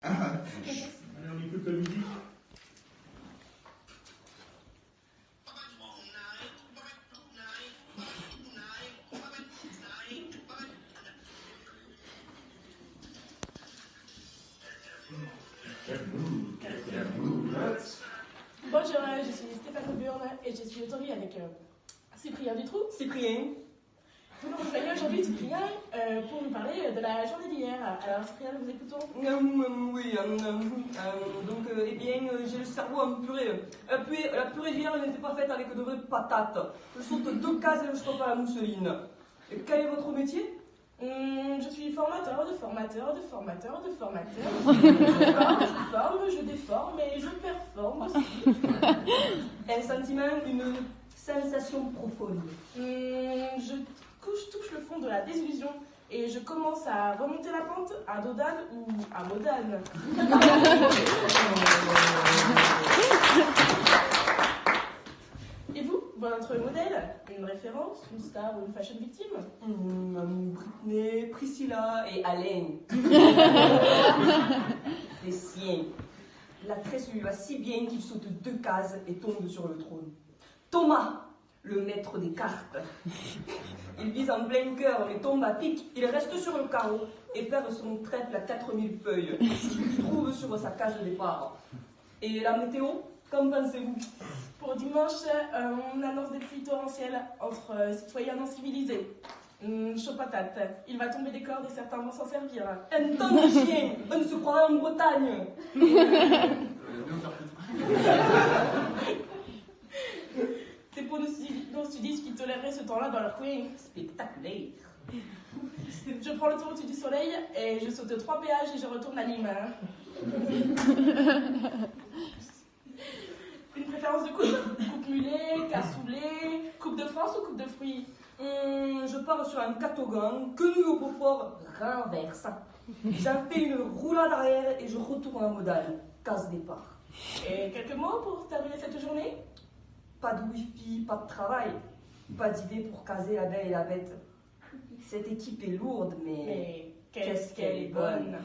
Allez, on écoute la musique. Bonjour, je suis Stéphane Burne et je suis autorisée avec Cyprien Dutroux. Cyprien. Vous nous rejoignez aujourd'hui, Cyprien, pour nous parler de la journée d'hier. Alors, Cyprien, nous vous écoutons. Oui, donc, eh bien, j'ai le cerveau en purée. La purée d'hier n'était pas faite avec de vraies patates. Je saute 2 cases et je stoppe à la mousseline. Et quel est votre métier? Je suis formateur de formateur de formateur de formateur. Je forme, je déforme et je performe aussi. Un sentiment, une sensation profonde. Je touche le fond de la désillusion et je commence à remonter la pente à Dodane ou à Modane. Et vous, votre modèle? Une référence, une star ou une fashion victime? Britney, Priscilla et Alain. Les siens. La tresse lui va si bien qu'il saute 2 cases et tombe sur le trône. Thomas, le maître des cartes. Il vise en plein cœur, mais tombe à pic. Il reste sur le carreau et perd son trèfle à 4000 feuilles qu'il trouve sur sa cage de départ. Et la météo, qu'en pensez-vous? Pour dimanche, on annonce des pluies torrentielles entre citoyens non civilisés. Chaud patate, il va tomber des cordes et certains vont s'en servir. Un tonne de chien, on se croirait en Bretagne. C'est pour nos studistes qui toléreraient ce temps-là dans leur coin. Spectaculaire. Je prends l'autoroute du soleil et je saute 3 péages et je retourne à Lima. Une préférence de coupe? Coupe mulet, cassoulet, coupe de France ou coupe de fruits? Je pars sur un catogan, quenouille au Beaufort, renverse. J'en fais une roulade arrière et je retourne en modale. Case départ. Et quelques mots pour terminer cette journée? Pas de wifi, pas de travail. Pas d'idée pour caser la belle et la bête. Cette équipe est lourde, mais Mais qu'est-ce qu'elle est bonne!